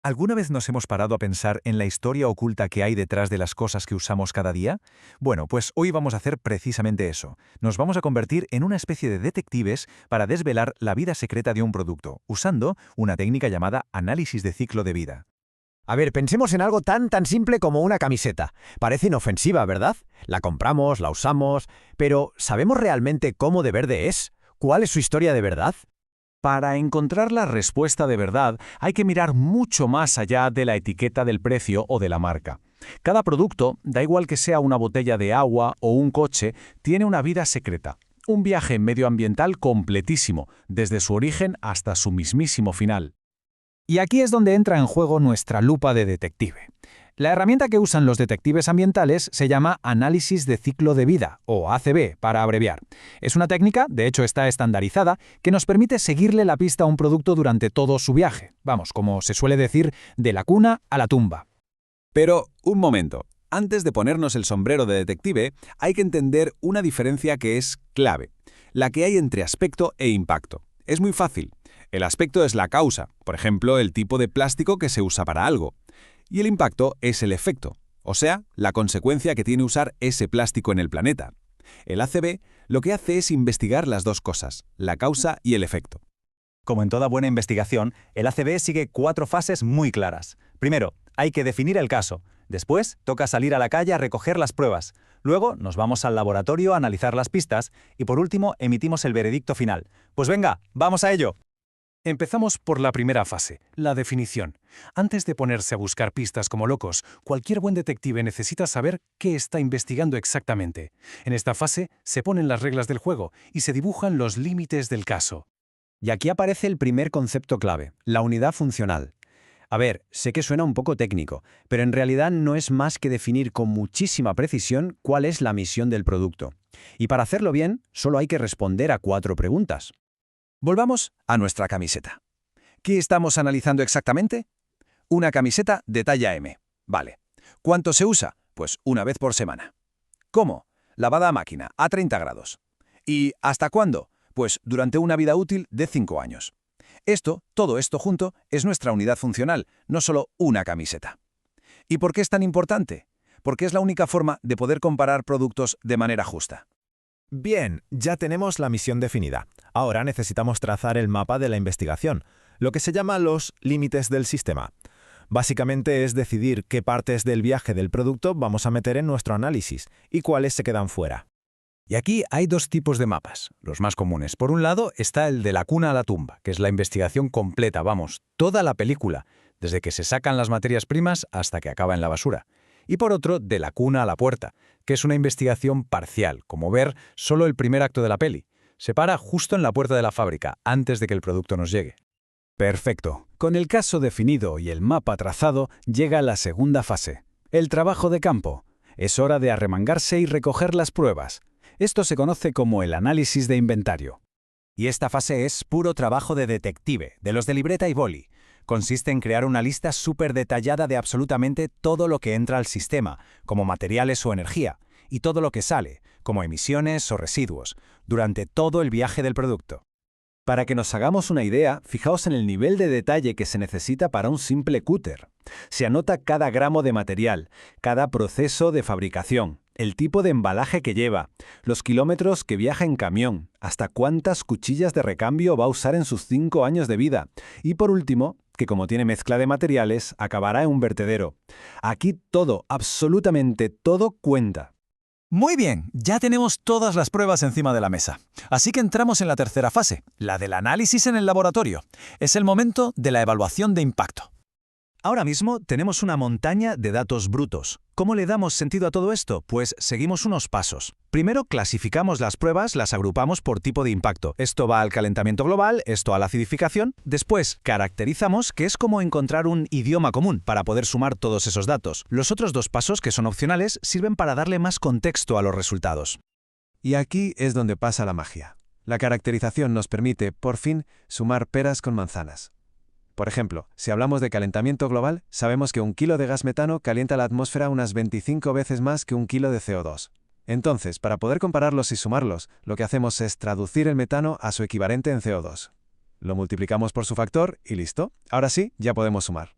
¿Alguna vez nos hemos parado a pensar en la historia oculta que hay detrás de las cosas que usamos cada día? Bueno, pues hoy vamos a hacer precisamente eso. Nos vamos a convertir en una especie de detectives para desvelar la vida secreta de un producto, usando una técnica llamada análisis de ciclo de vida. A ver, pensemos en algo tan simple como una camiseta. Parece inofensiva, ¿verdad? La compramos, la usamos, pero ¿sabemos realmente cómo de verde es? ¿Cuál es su historia de verdad? Para encontrar la respuesta de verdad, hay que mirar mucho más allá de la etiqueta del precio o de la marca. Cada producto, da igual que sea una botella de agua o un coche, tiene una vida secreta. Un viaje medioambiental completísimo, desde su origen hasta su mismísimo final. Y aquí es donde entra en juego nuestra lupa de detective. La herramienta que usan los detectives ambientales se llama análisis de ciclo de vida, o ACV, para abreviar. Es una técnica, de hecho está estandarizada, que nos permite seguirle la pista a un producto durante todo su viaje. Vamos, como se suele decir, de la cuna a la tumba. Pero, un momento. Antes de ponernos el sombrero de detective, hay que entender una diferencia que es clave, la que hay entre aspecto e impacto. Es muy fácil. El aspecto es la causa, por ejemplo, el tipo de plástico que se usa para algo. Y el impacto es el efecto, o sea, la consecuencia que tiene usar ese plástico en el planeta. El ACV lo que hace es investigar las dos cosas, la causa y el efecto. Como en toda buena investigación, el ACV sigue 4 fases muy claras. Primero, hay que definir el caso. Después, toca salir a la calle a recoger las pruebas. Luego, nos vamos al laboratorio a analizar las pistas. Y por último, emitimos el veredicto final. Pues venga, ¡vamos a ello! Empezamos por la primera fase, la definición. Antes de ponerse a buscar pistas como locos, cualquier buen detective necesita saber qué está investigando exactamente. En esta fase se ponen las reglas del juego y se dibujan los límites del caso. Y aquí aparece el primer concepto clave, la unidad funcional. A ver, sé que suena un poco técnico, pero en realidad no es más que definir con muchísima precisión cuál es la misión del producto. Y para hacerlo bien, solo hay que responder a 4 preguntas. Volvamos a nuestra camiseta. ¿Qué estamos analizando exactamente? Una camiseta de talla M. Vale. ¿Cuánto se usa? Pues una vez por semana. ¿Cómo? Lavada a máquina, a 30 grados. ¿Y hasta cuándo? Pues durante una vida útil de 5 años. Todo esto junto, es nuestra unidad funcional, no solo una camiseta. ¿Y por qué es tan importante? Porque es la única forma de poder comparar productos de manera justa. Bien, ya tenemos la misión definida. Ahora necesitamos trazar el mapa de la investigación, lo que se llama los límites del sistema. Básicamente es decidir qué partes del viaje del producto vamos a meter en nuestro análisis y cuáles se quedan fuera. Y aquí hay 2 tipos de mapas, los más comunes. Por un lado está el de la cuna a la tumba, que es la investigación completa, vamos, toda la película, desde que se sacan las materias primas hasta que acaba en la basura. Y por otro, de la cuna a la puerta, que es una investigación parcial, como ver solo el primer acto de la peli. Se para justo en la puerta de la fábrica, antes de que el producto nos llegue. Perfecto. Con el caso definido y el mapa trazado, llega la segunda fase, el trabajo de campo. Es hora de arremangarse y recoger las pruebas. Esto se conoce como el análisis de inventario. Y esta fase es puro trabajo de detective, de los de libreta y boli. Consiste en crear una lista súper detallada de absolutamente todo lo que entra al sistema, como materiales o energía, y todo lo que sale, como emisiones o residuos, durante todo el viaje del producto. Para que nos hagamos una idea, fijaos en el nivel de detalle que se necesita para un simple cúter. Se anota cada gramo de material, cada proceso de fabricación, el tipo de embalaje que lleva, los kilómetros que viaja en camión, hasta cuántas cuchillas de recambio va a usar en sus 5 años de vida. Y por último, que como tiene mezcla de materiales, acabará en un vertedero. Aquí todo, absolutamente todo cuenta. Muy bien, ya tenemos todas las pruebas encima de la mesa. Así que entramos en la tercera fase, la del análisis en el laboratorio. Es el momento de la evaluación de impacto. Ahora mismo tenemos una montaña de datos brutos. ¿Cómo le damos sentido a todo esto? Pues seguimos unos pasos. Primero clasificamos las pruebas, las agrupamos por tipo de impacto. Esto va al calentamiento global, esto a la acidificación. Después caracterizamos, que es como encontrar un idioma común para poder sumar todos esos datos. Los otros 2 pasos, que son opcionales, sirven para darle más contexto a los resultados. Y aquí es donde pasa la magia. La caracterización nos permite, por fin, sumar peras con manzanas. Por ejemplo, si hablamos de calentamiento global, sabemos que 1 kilo de gas metano calienta la atmósfera unas 25 veces más que 1 kilo de CO2. Entonces, para poder compararlos y sumarlos, lo que hacemos es traducir el metano a su equivalente en CO2. Lo multiplicamos por su factor y listo. Ahora sí, ya podemos sumar.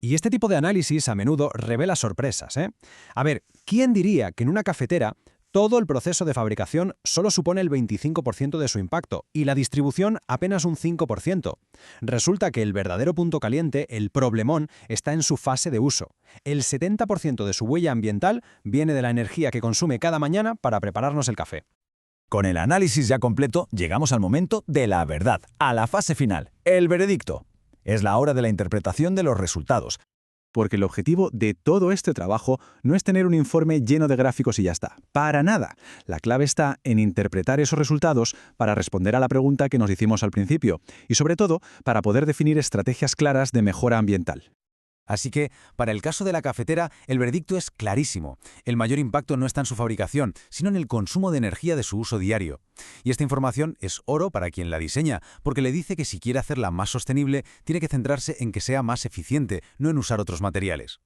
Y este tipo de análisis a menudo revela sorpresas, ¿eh? A ver, ¿quién diría que en una cafetera todo el proceso de fabricación solo supone el 25% de su impacto y la distribución apenas un 5%? Resulta que el verdadero punto caliente, el problemón, está en su fase de uso. El 70% de su huella ambiental viene de la energía que consume cada mañana para prepararnos el café. Con el análisis ya completo, llegamos al momento de la verdad, a la fase final, el veredicto. Es la hora de la interpretación de los resultados, porque el objetivo de todo este trabajo no es tener un informe lleno de gráficos y ya está. Para nada. La clave está en interpretar esos resultados para responder a la pregunta que nos hicimos al principio y, sobre todo, para poder definir estrategias claras de mejora ambiental. Así que, para el caso de la cafetera, el veredicto es clarísimo. El mayor impacto no está en su fabricación, sino en el consumo de energía de su uso diario. Y esta información es oro para quien la diseña, porque le dice que si quiere hacerla más sostenible, tiene que centrarse en que sea más eficiente, no en usar otros materiales.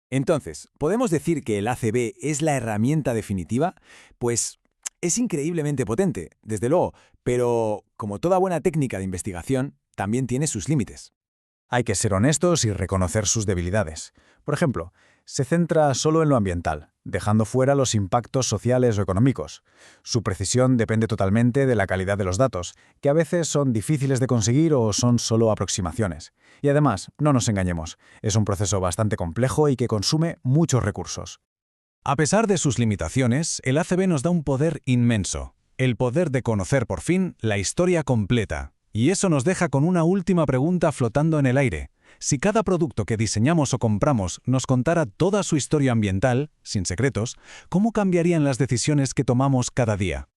Entonces, ¿podemos decir que el ACB es la herramienta definitiva? Pues es increíblemente potente, desde luego, pero como toda buena técnica de investigación, también tiene sus límites. Hay que ser honestos y reconocer sus debilidades. Por ejemplo, se centra solo en lo ambiental, dejando fuera los impactos sociales o económicos. Su precisión depende totalmente de la calidad de los datos, que a veces son difíciles de conseguir o son solo aproximaciones. Y además, no nos engañemos, es un proceso bastante complejo y que consume muchos recursos. A pesar de sus limitaciones, el ACB nos da un poder inmenso, el poder de conocer por fin la historia completa. Y eso nos deja con una última pregunta flotando en el aire. Si cada producto que diseñamos o compramos nos contara toda su historia ambiental, sin secretos, ¿cómo cambiarían las decisiones que tomamos cada día?